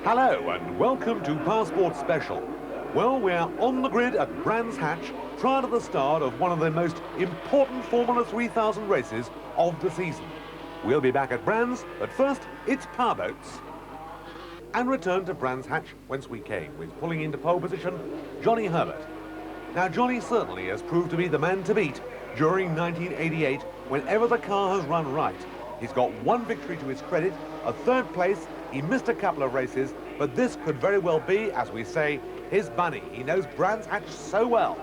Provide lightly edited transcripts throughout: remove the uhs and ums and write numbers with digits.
Hello and welcome to Passport Special. Well, we're on the grid at Brands Hatch prior to the start of one of the most important Formula 3000 races of the season. We'll be back at Brands, but first it's powerboats. And return to Brands Hatch whence we came, with pulling into pole position Johnny Herbert. Now Johnny certainly has proved to be the man to beat during 1988 whenever the car has run right. He's got one victory to his credit, a third place. He missed a couple of races, but this could very well be, as we say, his bunny. He knows Brands Hatch so well.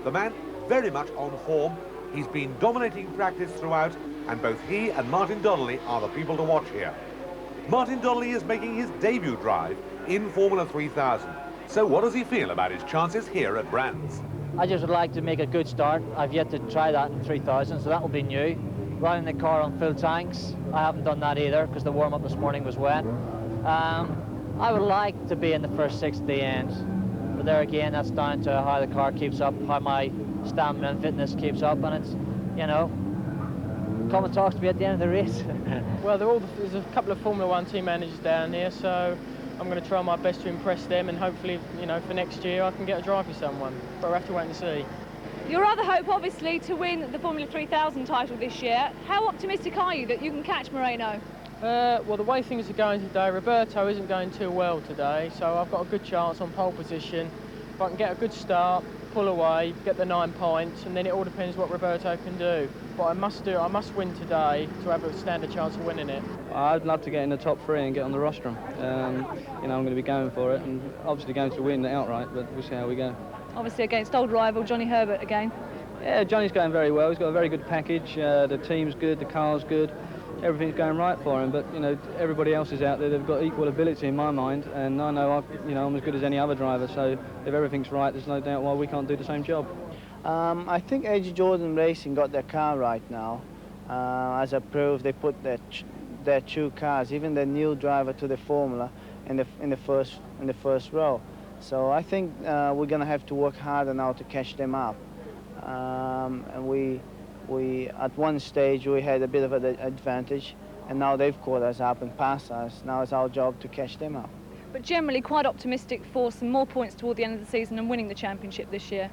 The man very much on form. He's been dominating practice throughout, and both he and Martin Donnelly are the people to watch here. Martin Donnelly is making his debut drive in Formula 3000. So what does he feel about his chances here at Brands? I just would like to make a good start. I've yet to try that in 3000, so that will be new. Running the car on full tanks, I haven't done that either because the warm-up this morning was wet. I would like to be in the first six at the end, but there again, that's down to how the car keeps up, how my stamina and fitness keeps up, and it's, you know, come and talk to me at the end of the race. Well, there's a couple of Formula 1 team managers down here, so I'm going to try my best to impress them, and hopefully, you know, for next year I can get a drive with someone, but we'll have to wait and see. Your other hope, obviously, to win the Formula 3000 title this year. How optimistic are you that you can catch Moreno? Well, the way things are going today, Roberto isn't going too well today, so I've got a good chance on pole position. If I can get a good start, pull away, get the 9 points, and then it all depends what Roberto can do. But I must win today to have a standard chance of winning it. I'd love to get in the top 3 and get on the rostrum. You know, I'm going to be going for it, and obviously going to win outright, but we'll see how we go. Obviously against old rival Johnny Herbert again. Yeah, Johnny's going very well. He's got a very good package. The team's good, the car's good. Everything's going right for him, but you know, everybody else is out there. They've got equal ability in my mind, and I know I'm as good as any other driver. So if everything's right, there's no doubt why we can't do the same job. I think AG Jordan Racing got their car right now. As a proof, they put their 2 cars, even the new driver to the Formula, in the first row. So I think we're going to have to work harder now to catch them up. And we at one stage we had a bit of an advantage, and now they've caught us up and passed us. Now it's our job to catch them up. But generally quite optimistic for some more points toward the end of the season and winning the championship this year.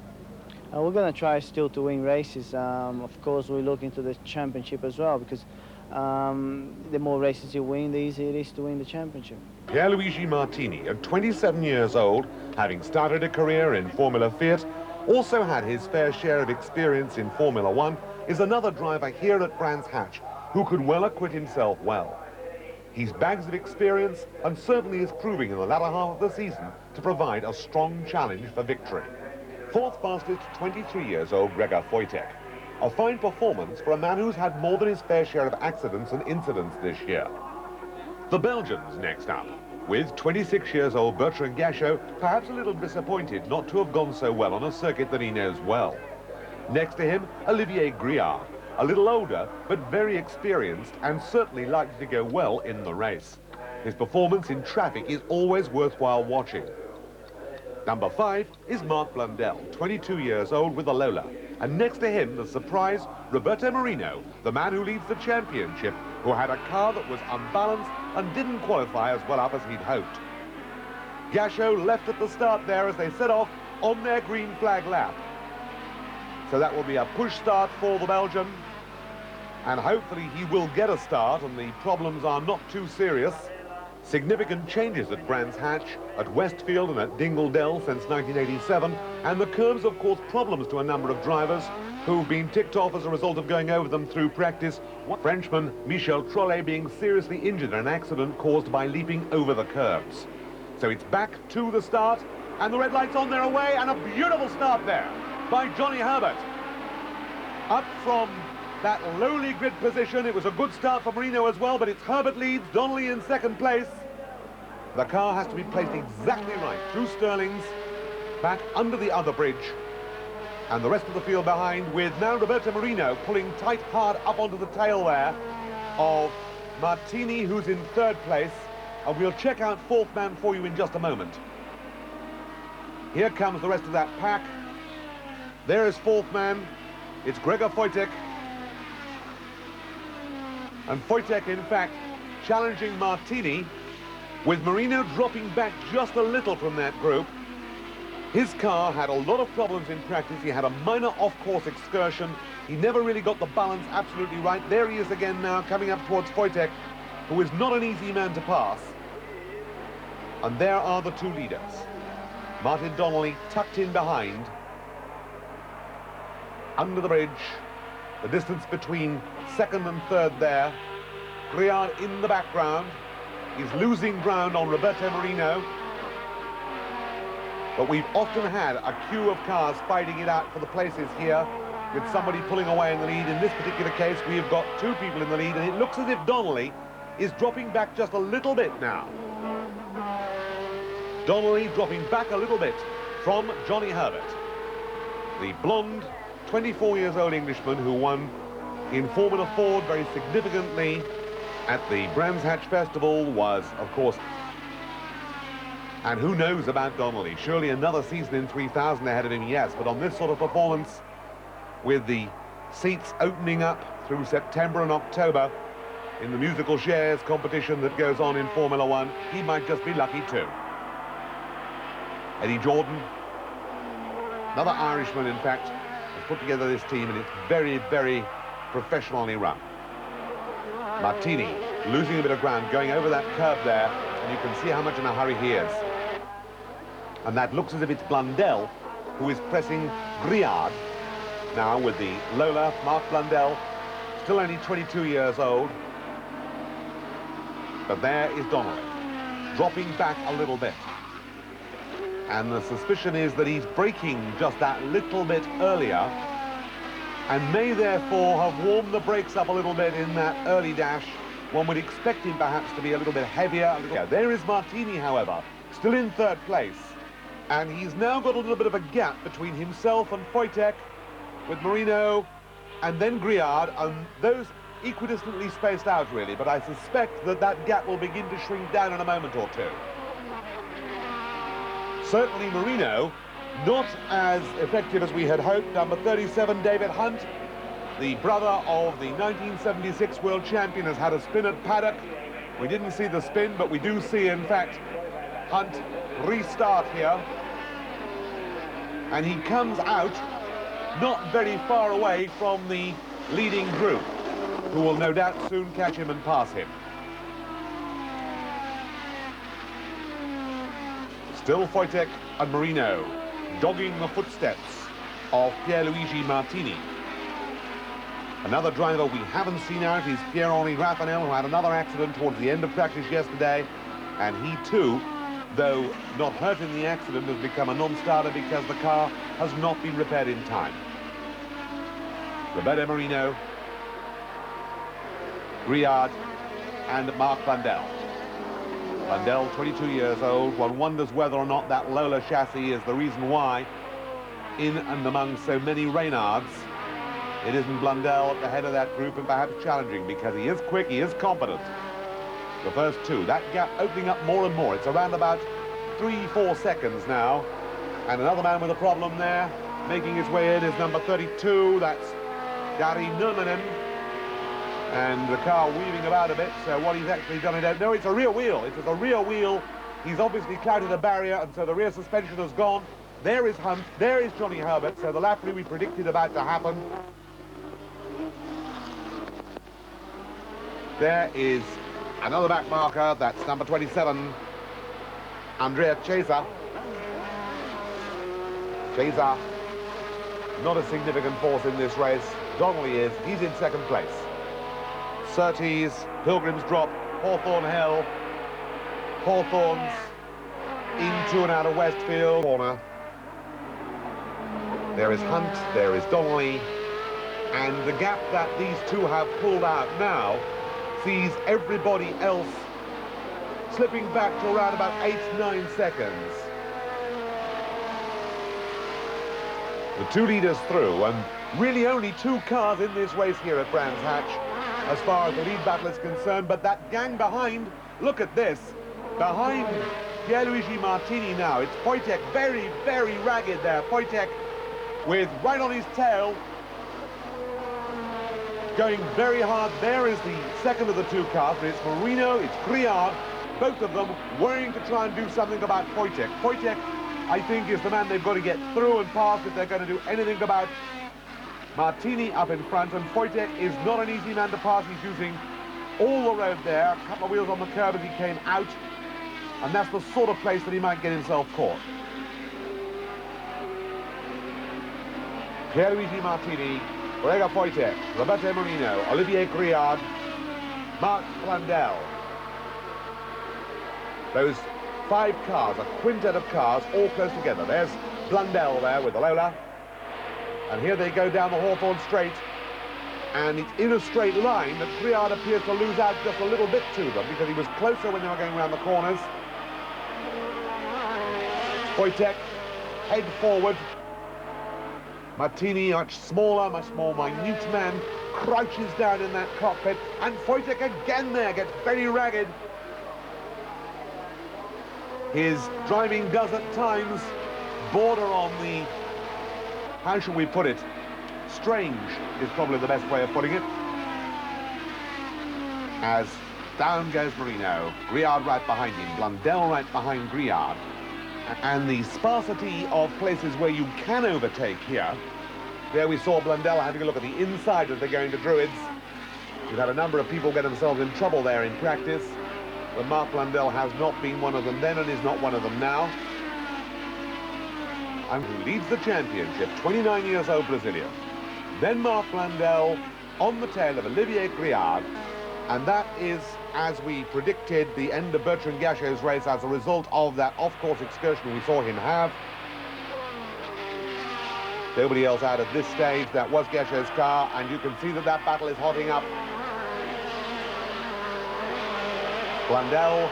We're going to try still to win races. Of course, we look into the championship as well, because the more races you win, the easier it is to win the championship. Pierluigi Martini, at 27 years old, having started a career in Formula Fiat, also had his fair share of experience in Formula 1, is another driver here at Brands Hatch who could well acquit himself well. He's bags of experience and certainly is proving in the latter half of the season to provide a strong challenge for victory. 4th fastest 23 years old Gregor Wojtek. A fine performance for a man who's had more than his fair share of accidents and incidents this year. The Belgians next up, with 26 years old Bertrand Gachot, perhaps a little disappointed not to have gone so well on a circuit that he knows well. Next to him, Olivier Griard, a little older but very experienced and certainly likely to go well in the race. His performance in traffic is always worthwhile watching. Number 5 is Marc Blundell, 22 years old with a Lola. And next to him, the surprise, Roberto Moreno, the man who leads the championship, who had a car that was unbalanced and didn't qualify as well up as he'd hoped. Gachot left at the start there as they set off on their green flag lap. So that will be a push start for the Belgian, and hopefully he will get a start and the problems are not too serious. Significant changes at Brands Hatch, at Westfield and at Dingle Dell since 1987, and the curbs have caused problems to a number of drivers who've been ticked off as a result of going over them through practice. One Frenchman, Michel Trollet, being seriously injured in an accident caused by leaping over the curbs. So it's back to the start, and the red light's on their away, and a beautiful start there by Johnny Herbert. Up from that lowly grid position, it was a good start for Moreno as well, but it's Herbert leads, Donnelly in 2nd place. The car has to be placed exactly right through Stirling's, back under the other bridge, and the rest of the field behind, with now Roberto Moreno pulling tight hard up onto the tail there of Martini, who's in 3rd place, and we'll check out 4th man for you in just a moment. Here comes the rest of that pack. There is 4th man. It's Gregor Wojtek. And Wojtek, in fact, challenging Martini With Marino dropping back just a little from that group. His car had a lot of problems in practice. He had a minor off-course excursion. He never really got the balance absolutely right. There he is again now, coming up towards Wojtek, who is not an easy man to pass. And there are the two leaders. Martin Donnelly tucked in behind. Under the bridge. The distance between second and third there. Griard in the background. He's losing ground on Roberto Marino. But we've often had a queue of cars fighting it out for the places here, with somebody pulling away in the lead. In this particular case, we have got two people in the lead, and it looks as if Donnelly is dropping back just a little bit now. Donnelly dropping back a little bit from Johnny Herbert. The blonde, 24-years-old Englishman who won in Formula Ford very significantly at the Brands Hatch Festival was, of course, and who knows about Donnelly? Surely another season in 3000 ahead of him, yes, but on this sort of performance, with the seats opening up through September and October in the musical chairs competition that goes on in Formula One, he might just be lucky too. Eddie Jordan, another Irishman, in fact, has put together this team, and it's very, very professionally run. Martini losing a bit of ground, going over that curve there, and you can see how much in a hurry he is. And that looks as if it's Blundell who is pressing Griard now with the Lola. Mark Blundell, still only 22 years old. But there is Donnelly, dropping back a little bit. And the suspicion is that he's braking just that little bit earlier and may therefore have warmed the brakes up a little bit in that early dash. One would expect him perhaps to be a little bit heavier. There is Martini, however, still in third place. And he's now got a little bit of a gap between himself and Wojtek, with Marino and then Griard, and those equidistantly spaced out really, but I suspect that that gap will begin to shrink down in a moment or two. Certainly Marino, not as effective as we had hoped. Number 37, David Hunt, the brother of the 1976 world champion, has had a spin at paddock. We didn't see the spin, but we do see, in fact, Hunt restart here. And he comes out not very far away from the leading group, who will no doubt soon catch him and pass him. Still Wojtek and Marino dogging the footsteps of Pierluigi Martini. Another driver we haven't seen out is Pierre-Henri Raffanel, who had another accident towards the end of practice yesterday, and he too, though not hurt in the accident, has become a non-starter because the car has not been repaired in time. Roberto Marino, Griard, and Mark Blundell. Blundell, 22 years old. One wonders whether or not that Lola chassis is the reason why, in and among so many Reynards, it isn't Blundell at the head of that group and perhaps challenging, because he is quick, he is competent. The first two, that gap opening up more and more. It's around about 3-4 seconds now. And another man with a problem there, making his way in, is number 32. That's Gary Nurmanen. And the car weaving about a bit, so what he's actually done, I don't know. It's a rear wheel. It was a rear wheel. He's obviously clouded a barrier, and so the rear suspension has gone. There is Hunt. There is Johnny Herbert. So the lap we predicted about to happen. There is another back marker. That's number 27, Andrea Chiesa. Chiesa, not a significant force in this race. Donnelly is. He's in second place. Surtees, Pilgrim's Drop, Hawthorne Hill, Hawthorne's into and out of Westfield corner. There is Hunt, there is Donnelly, and the gap that these two have pulled out now sees everybody else slipping back to around about 8-9 seconds. The two leaders through, and really only two cars in this race here at Brands Hatch as far as the lead battle is concerned, but that gang behind, look at this, behind Pierluigi Martini now, it's Wojtek, very, very ragged there, Wojtek with right on his tail, going very hard. There is the second of the two cars, but it's Marino, it's Griard, both of them worrying to try and do something about Wojtek. Wojtek, I think, is the man they've got to get through and past if they're going to do anything about Martini up in front, and Wojtek is not an easy man to pass. He's using all the road there, a couple of wheels on the curb as he came out, and that's the sort of place that he might get himself caught. Pierluigi Martini, Gregor Wojtek, Roberto Marino, Olivier Griard, Marc Blundell. Those 5 cars, a quintet of cars, all close together. There's Blundell there with the Lola. And here they go down the Hawthorne Straight. And it's in a straight line that Griard appears to lose out just a little bit to them because he was closer when they were going around the corners. Wojtek, head forward. Martini, much smaller, much more minute man, crouches down in that cockpit. And Wojtek again there, gets very ragged. His driving does at times border on the, how shall we put it, strange is probably the best way of putting it. As down goes Marino, Griard right behind him, Blundell right behind Griard. And the sparsity of places where you can overtake here. There we saw Blundell having a look at the inside as they're going to Druids. We've had a number of people get themselves in trouble there in practice. But Marc Blundell has not been one of them then and is not one of them now. And who leads the championship, 29 years old Brazilian. Then Marc Blundell on the tail of Olivier Griard. And that is, as we predicted, the end of Bertrand Gachot's race as a result of that off-course excursion we saw him have. Nobody else out at this stage. That was Gachot's car, and you can see that that battle is hotting up. Blundell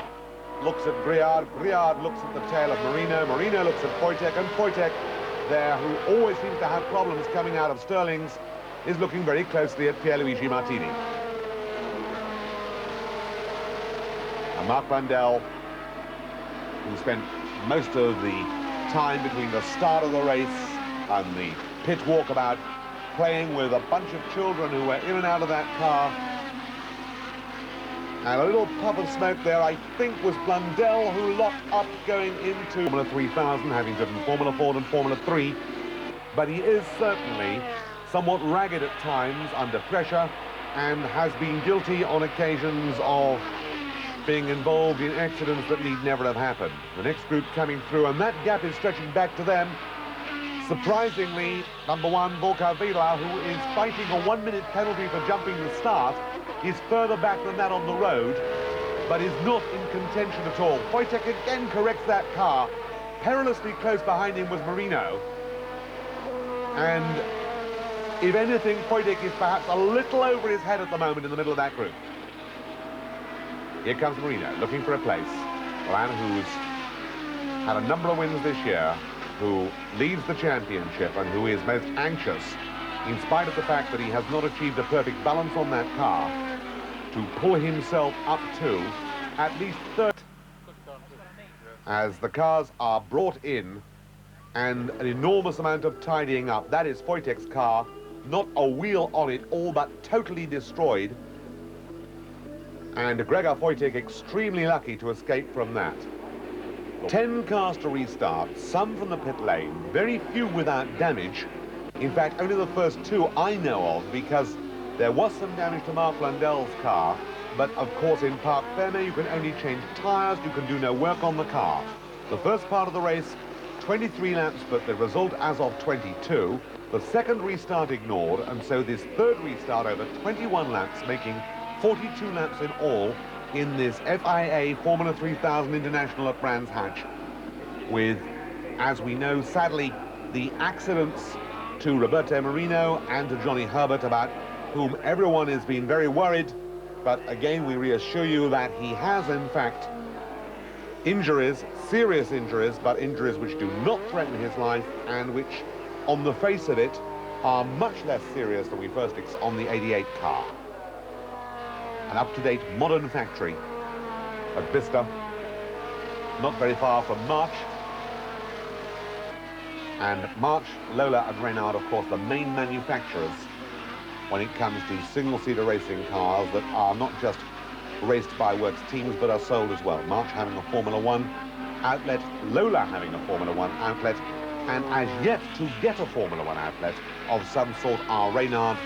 looks at Griard, Griard looks at the tail of Marino, Marino looks at Wojtek, and Wojtek there, who always seems to have problems coming out of Stirling's, is looking very closely at Pierluigi Martini. And Marc Blundell, who spent most of the time between the start of the race and the pit walkabout playing with a bunch of children who were in and out of that car. And a little puff of smoke there, I think, was Blundell, who locked up going into Formula 3000, having driven Formula Ford and Formula 3. But he is certainly somewhat ragged at times under pressure and has been guilty on occasions of being involved in accidents that need never have happened. The next group coming through, and that gap is stretching back to them. Surprisingly, number 1, Volker Vela, who is fighting a 1-minute penalty for jumping the start, is further back than that on the road, but is not in contention at all. Wojtek again corrects that car. Perilously close behind him was Marino. And if anything, Wojtek is perhaps a little over his head at the moment in the middle of that group. Here comes Marino, looking for a place. A man who's had a number of wins this year, who leads the championship and who is most anxious, in spite of the fact that he has not achieved a perfect balance on that car, to pull himself up to at least third. As the cars are brought in and an enormous amount of tidying up. That is Wojtek's car, not a wheel on it, all but totally destroyed. And Gregor Wojtek extremely lucky to escape from that. 10 cars to restart, some from the pit lane, very few without damage. In fact, only the first 2 I know of, because there was some damage to Marc Blundell's car, but of course in Parc Fermé you can only change tyres, you can do no work on the car. The first part of the race, 23 laps, but the result as of 22. The second restart ignored, and so this third restart over 21 laps, making 42 laps in all in this FIA Formula 3000 International at Brands Hatch, with, as we know, sadly, the accidents to Roberto Marino and to Johnny Herbert, about whom everyone has been very worried. But again, we reassure you that he has, in fact, injuries, serious injuries, but injuries which do not threaten his life and which, on the face of it, are much less serious than we first expected on the 88 car. An up-to-date modern factory at Bicester, not very far from March. And March, Lola and Renault, of course, the main manufacturers when it comes to single-seater racing cars that are not just raced by works teams but are sold as well. March having a Formula One outlet, Lola having a Formula One outlet, and as yet to get a Formula One outlet of some sort are Reynard.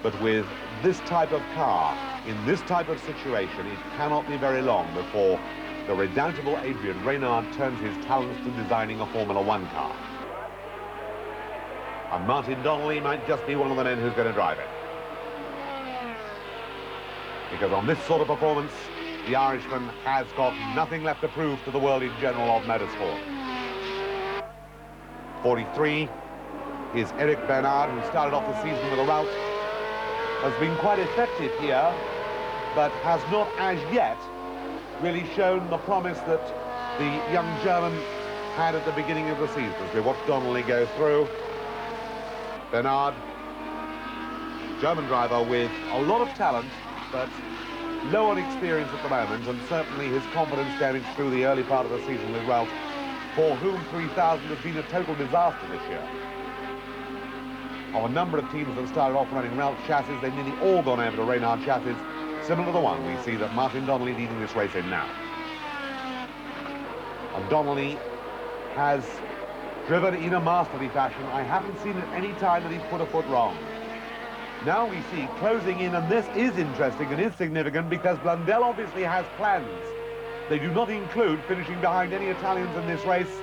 But with this type of car, in this type of situation, it cannot be very long before the redoubtable Adrian Reynard turns his talents to designing a Formula One car. And Martin Donnelly might just be one of the men who's going to drive it. Because on this sort of performance, the Irishman has got nothing left to prove to the world in general of motorsport. 43 is Eric Bernard, who started off the season with a rout, has been quite effective here, but has not as yet really shown the promise that the young German had at the beginning of the season. As we watch Donnelly go through, Bernard, German driver with a lot of talent, but low on experience at the moment, and certainly his confidence going through the early part of the season with Ralph, for whom 3000 has been a total disaster this year. Of a number of teams that started off running Ralph chassis, they've nearly all gone over to Reynard chassis, similar to the one we see that Martin Donnelly leading this race in now. And Donnelly has driven in a masterly fashion. I haven't seen at any time that he's put a foot wrong. Now we see closing in, and this is interesting and is significant because Blundell obviously has plans. They do not include finishing behind any Italians in this race,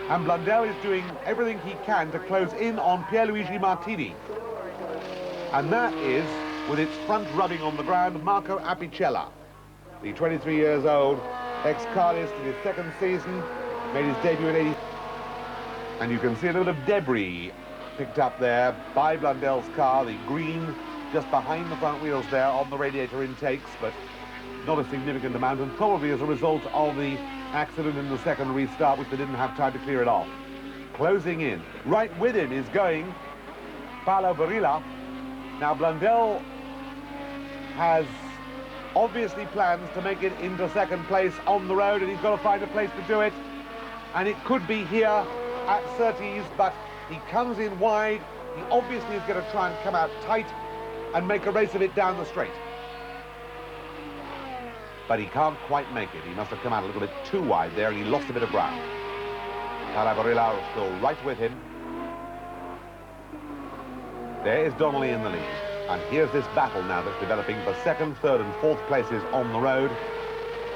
and Blundell is doing everything he can to close in on Pierluigi Martini. And that is, with its front rubbing on the ground, Marco Apicella, the 23 years old ex-carist in his second season, made his debut in 80. And you can see a little bit of debris picked up there by Blundell's car, the green just behind the front wheels there on the radiator intakes, but not a significant amount, and probably as a result of the accident in the second restart, which they didn't have time to clear it off. Closing in. Right with him is going Paolo Barilla. Now Blundell has obviously plans to make it into second place on the road, and he's got to find a place to do it, and it could be here at Surtees, but he comes in wide. He obviously is going to try and come out tight and make a race of it down the straight. But he can't quite make it. He must have come out a little bit too wide there, and he lost a bit of ground. Calabarilla is still right with him. There is Donnelly in the lead. And here's this battle now that's developing for second, third and fourth places on the road.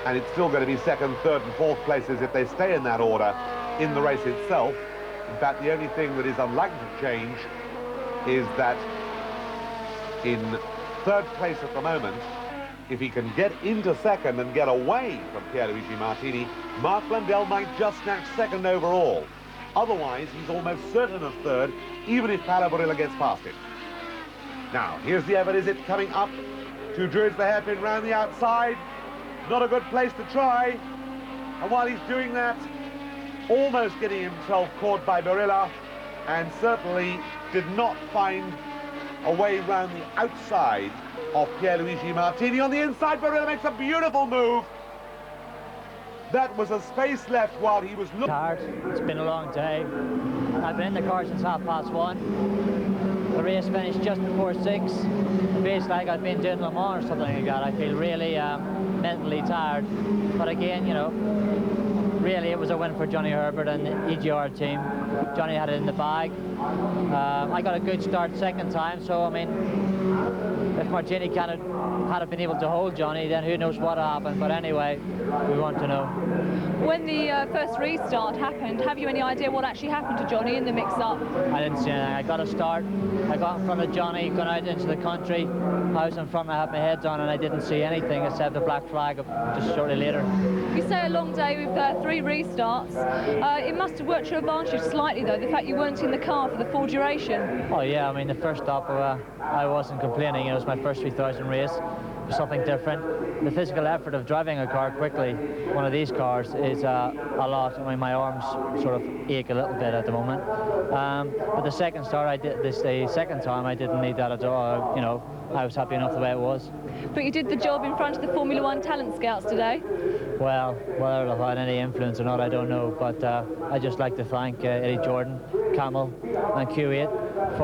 And it's still going to be second, third and fourth places if they stay in that order in the race itself. In fact, the only thing that is unlikely to change is that in third place at the moment, if he can get into second and get away from Pierluigi Martini, Mark Blundell might just snatch second overall. Otherwise, he's almost certain of third, even if Paolo Barilla gets past him. Now, here's the Evan Izzet coming up to dredge the hairpin round the outside. Not a good place to try. And while he's doing that, almost getting himself caught by Barilla, and certainly did not find a way round the outside of Pierluigi Martini. On the inside, Barilla makes a beautiful move. That was a space left while he was looking. Tired. It's been a long day. I've been in the car since 1:30. The race finished just before 6. It feels like I've been doing Le Mans or something like that. I feel really mentally tired. But again, you know, really it was a win for Johnny Herbert and the EGR team. Johnny had it in the bag. I got a good start second time, so I mean, if Martini had been able to hold Johnny, then who knows what happened. But anyway, we want to know. When the first restart happened, have you any idea what actually happened to Johnny in the mix-up? I didn't see anything. I got a start. I got in front of Johnny, going out into the country. I was in front, I had my head on, and I didn't see anything except the black flag just shortly later. You say a long day with 3 restarts. It must have worked to your advantage slightly, though, the fact you weren't in the car for the full duration. Oh, yeah. I mean, the first stop, I wasn't complaining. It was my first 3000 race. It was something different. The physical effort of driving a car quickly, one of these cars, is a lot. I mean, my arms sort of ache a little bit at the moment. But the second start, the second time, I didn't need that at all. You know, I was happy enough the way it was. But you did the job in front of the Formula One talent scouts today. Well, whether it had any influence or not, I don't know. But I'd just like to thank Eddie Jordan, Camel, and Q8 for